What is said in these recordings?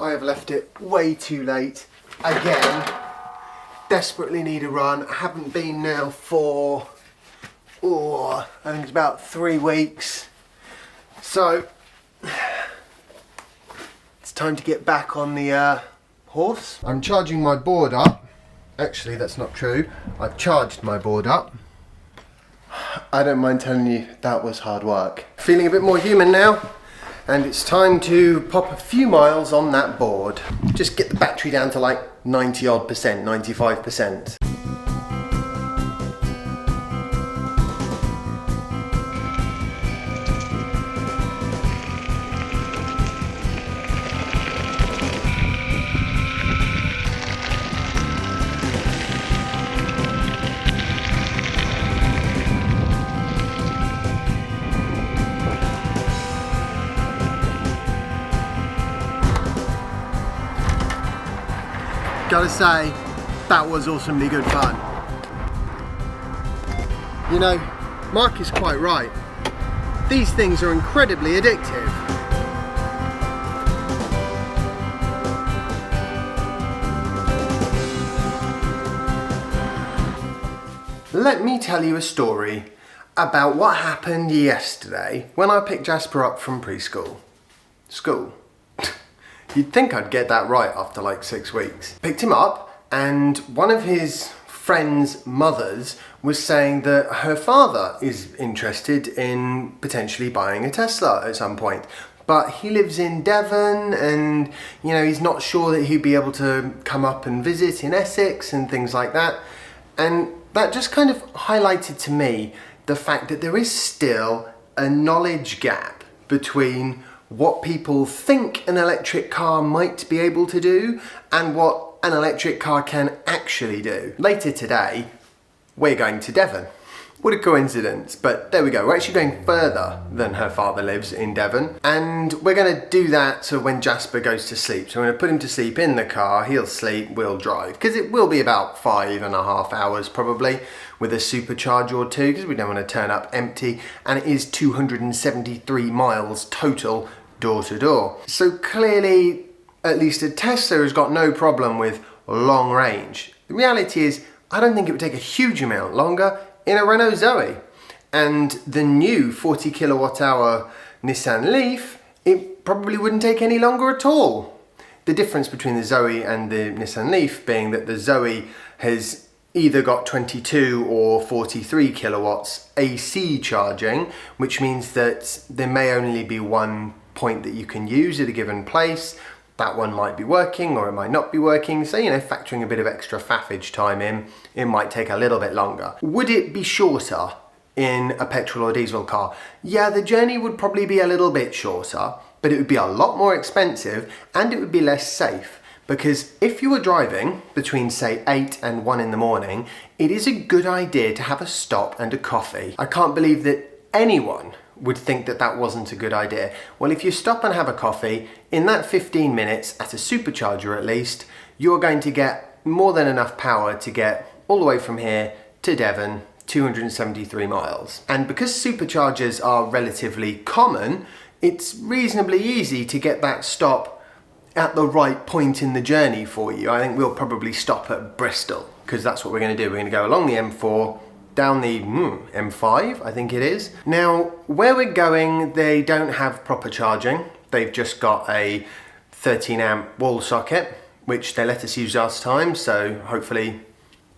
I have left it way too late again. Desperately need a run. I haven't been now for, I think it's about 3 weeks. So it's time to get back on the horse. I'm charging my board up. Actually, that's not true. I've charged my board up. I don't mind telling you that was hard work. Feeling a bit more human now, and it's time to pop a few miles on that board. Just get the battery down to like 90 odd percent, 95%. Gotta say, that was awesomely good fun. You know, Mark is quite right. These things are incredibly addictive. Let me tell you a story about what happened yesterday when I picked Jasper up from preschool. School. You'd think I'd get that right after like 6 weeks. Picked him up, and one of his friend's mothers was saying that her father is interested in potentially buying a Tesla at some point. But he lives in Devon, and you know, he's not sure that he'd be able to come up and visit in Essex and things like that. And that just kind of highlighted to me the fact that there is still a knowledge gap between what people think an electric car might be able to do and what an electric car can actually do. Later today, we're going to Devon. What a coincidence, but there we go. We're actually going further than her father lives in Devon, and we're gonna do that so when Jasper goes to sleep. So I'm gonna put him to sleep in the car, he'll sleep, we'll drive, because it will be about 5.5 hours probably with a supercharge or two, because we don't want to turn up empty, and it is 273 miles total door to door. So clearly, at least a Tesla has got no problem with long range. The reality is, I don't think it would take a huge amount longer in a Renault Zoe. And the new 40 kilowatt hour Nissan Leaf, it probably wouldn't take any longer at all. The difference between the Zoe and the Nissan Leaf being that the Zoe has either got 22 or 43 kilowatts AC charging, which means that there may only be one point that you can use at a given place. That one might be working or it might not be working, so you know, factoring a bit of extra faffage time in, it might take a little bit longer. Would it be shorter in a petrol or diesel car? Yeah, the journey would probably be a little bit shorter, but it would be a lot more expensive and it would be less safe, because if you were driving between say 8 and 1 in the morning, it is a good idea to have a stop and a coffee. I can't believe that anyone would think that that wasn't a good idea. Well, if you stop and have a coffee, in that 15 minutes, at a supercharger at least, you're going to get more than enough power to get all the way from here to Devon, 273 miles. And because superchargers are relatively common, it's reasonably easy to get that stop at the right point in the journey for you. I think we'll probably stop at Bristol, because that's what we're going to do. We're going to go along the M4, down the M5, I think it is. Now, where we're going, they don't have proper charging. They've just got a 13 amp wall socket, which they let us use last time, so hopefully,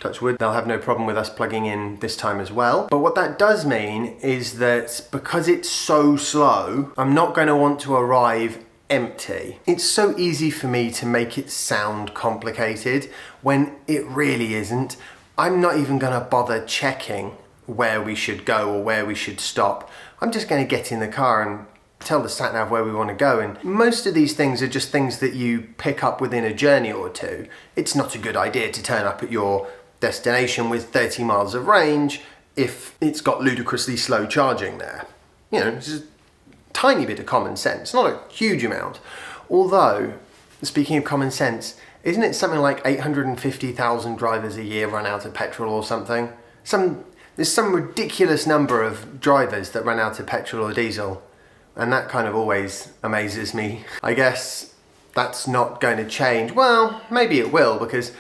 touch wood, they'll have no problem with us plugging in this time as well. But what that does mean is that because it's so slow, I'm not going to want to arrive empty. It's so easy for me to make it sound complicated when it really isn't. I'm not even going to bother checking where we should go or where we should stop. I'm just going to get in the car and tell the sat-nav where we want to go. And most of these things are just things that you pick up within a journey or two. It's not a good idea to turn up at your destination with 30 miles of range if it's got ludicrously slow charging there. You know, it's just a tiny bit of common sense, not a huge amount. Although, speaking of common sense, isn't it something like 850,000 drivers a year run out of petrol or something? There's some ridiculous number of drivers that run out of petrol or diesel, and that kind of always amazes me. I guess that's not going to change. Well, maybe it will, because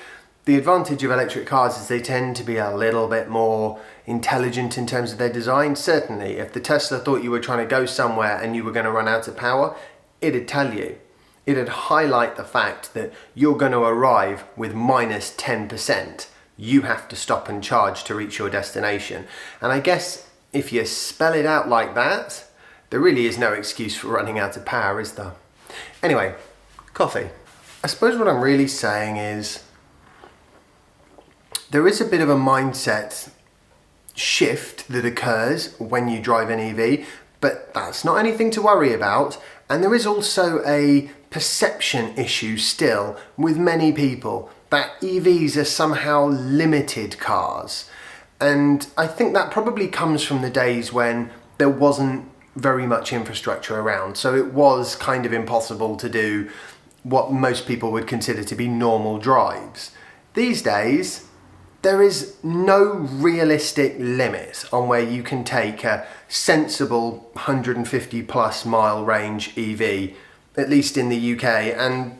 the advantage of electric cars is they tend to be a little bit more intelligent in terms of their design. Certainly, if the Tesla thought you were trying to go somewhere and you were going to run out of power, it'd tell you. It'd highlight the fact that you're going to arrive with minus 10%. You have to stop and charge to reach your destination. And I guess if you spell it out like that, there really is no excuse for running out of power, is there? Anyway, coffee. I suppose what I'm really saying is there is a bit of a mindset shift that occurs when you drive an EV, but that's not anything to worry about. And there is also a perception issue still with many people that EVs are somehow limited cars. And I think that probably comes from the days when there wasn't very much infrastructure around. So it was kind of impossible to do what most people would consider to be normal drives. These days, there is no realistic limit on where you can take a sensible 150 plus mile range EV, at least in the UK, and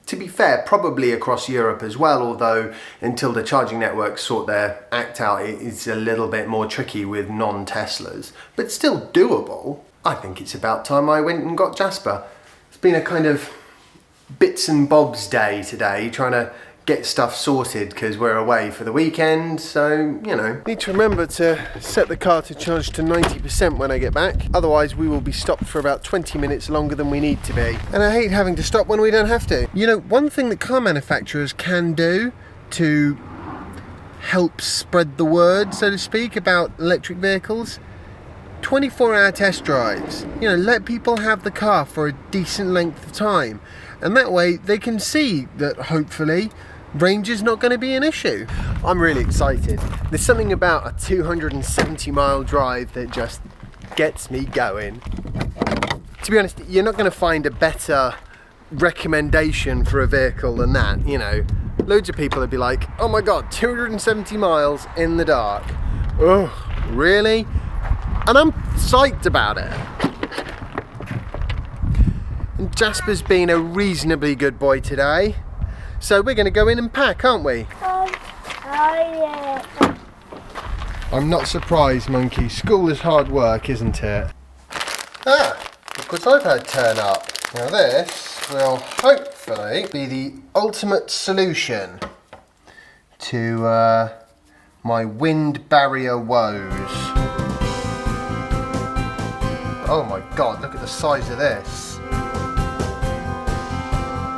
to be fair, probably across Europe as well, although until the charging networks sort their act out, it's a little bit more tricky with non-Teslas, but still doable. I think it's about time I went and got Jasper. It's been a kind of bits and bobs day today, trying to get stuff sorted because we're away for the weekend, so you know. Need to remember to set the car to charge to 90% when I get back, otherwise we will be stopped for about 20 minutes longer than we need to be. And I hate having to stop when we don't have to. You know, one thing that car manufacturers can do to help spread the word, so to speak, about electric vehicles, 24-hour test drives. You know, let people have the car for a decent length of time, and that way they can see that hopefully range is not going to be an issue. I'm really excited. There's something about a 270 mile drive that just gets me going. To be honest, you're not going to find a better recommendation for a vehicle than that. You know, loads of people would be like, oh my god, 270 miles in the dark. Oh, really? And I'm psyched about it. And Jasper's been a reasonably good boy today. So we're going to go in and pack, aren't we? Yeah. I'm not surprised, Monkey. School is hard work, isn't it? Ah, of course I've had turn up. Now this will hopefully be the ultimate solution to my wind barrier woes. Oh my god, look at the size of this.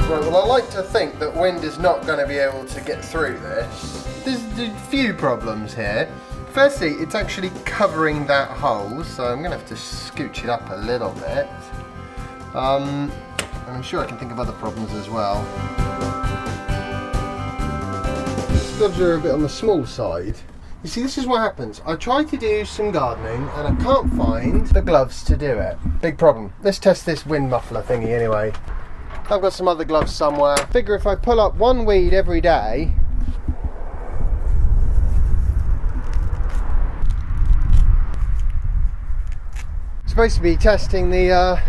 Right, well I like to think that wind is not going to be able to get through this. There's a few problems here. Firstly, it's actually covering that hole, so I'm going to have to scooch it up a little bit. And I'm sure I can think of other problems as well. These gloves are a bit on the small side. You see, this is what happens. I try to do some gardening and I can't find the gloves to do it. Big problem. Let's test this wind muffler thingy anyway. I've got some other gloves somewhere. Figure if I pull up one weed every day, supposed to be testing the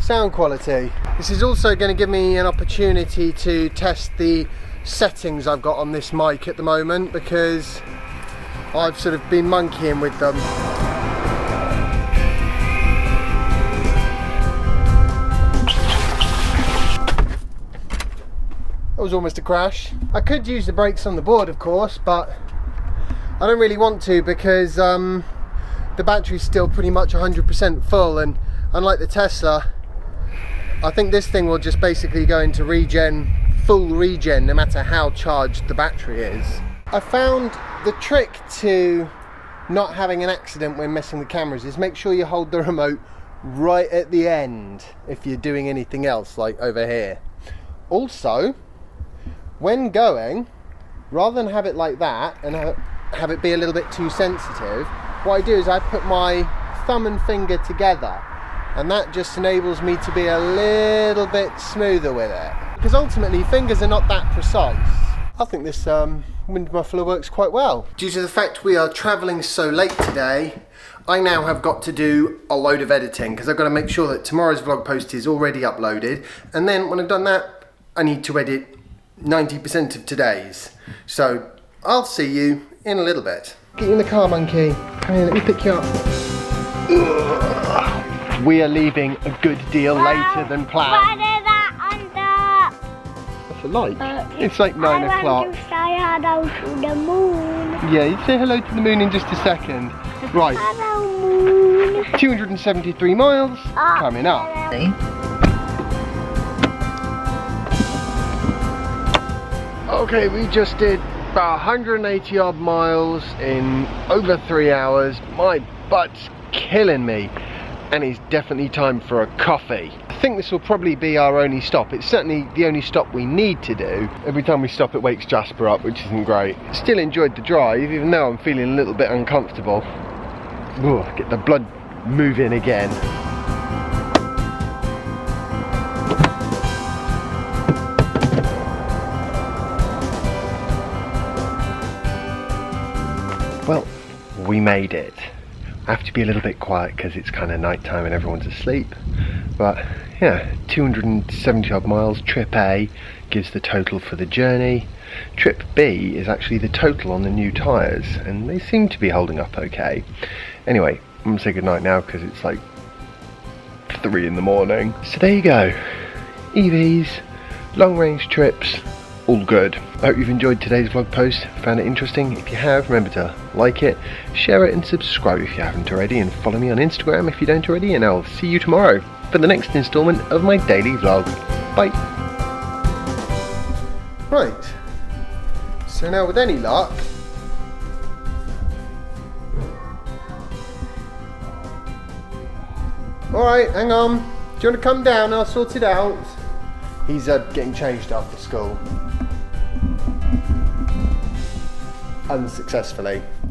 sound quality. This is also going to give me an opportunity to test the settings I've got on this mic at the moment, because I've sort of been monkeying with them. That was almost a crash. I could use the brakes on the board, of course, but I don't really want to, because the battery's still pretty much 100% full, and unlike the Tesla, I think this thing will just basically go into regen, full regen, no matter how charged the battery is. I found the trick to not having an accident when messing with cameras is make sure you hold the remote right at the end if you're doing anything else, like over here. Also, when going, rather than have it like that and have it be a little bit too sensitive, what I do is I put my thumb and finger together, and that just enables me to be a little bit smoother with it, because ultimately fingers are not that precise. I think this wind muffler works quite well. Due to the fact we are travelling so late today, I now have got to do a load of editing because I've got to make sure that tomorrow's vlog post is already uploaded, and then when I've done that, I need to edit 90% of today's. So I'll see you in a little bit. Get in the car, monkey. Come here, let me pick you up. Ugh. We are leaving a good deal later than planned. What is that under? What's the light? It's like 9 o'clock. I want to say hello to the moon. Yeah, you say hello to the moon in just a second. Right. Hello, moon. 273 miles coming up. Okay, we just did about 180 odd miles in over 3 hours. My butt's killing me, and it's definitely time for a coffee. I think this will probably be our only stop. It's certainly the only stop we need to do. Every time we stop it wakes Jasper up, which isn't great. Still enjoyed the drive, even though I'm feeling a little bit uncomfortable. Ooh, get the blood moving again. Well, we made it. I have to be a little bit quiet because it's kind of night time and everyone's asleep. But yeah, 270 odd miles. Trip A gives the total for the journey. Trip B is actually the total on the new tyres, and they seem to be holding up okay. Anyway, I'm gonna say goodnight now because it's like 3 in the morning. So there you go. EVs, long range trips, all good. I hope you've enjoyed today's vlog post, found it interesting. If you have, remember to like it, share it and subscribe if you haven't already, and follow me on Instagram if you don't already, and I'll see you tomorrow for the next instalment of my daily vlog. Bye. Right, so now with any luck, alright, hang on, do you want to come down, I'll sort it out. He's getting changed after school. Unsuccessfully.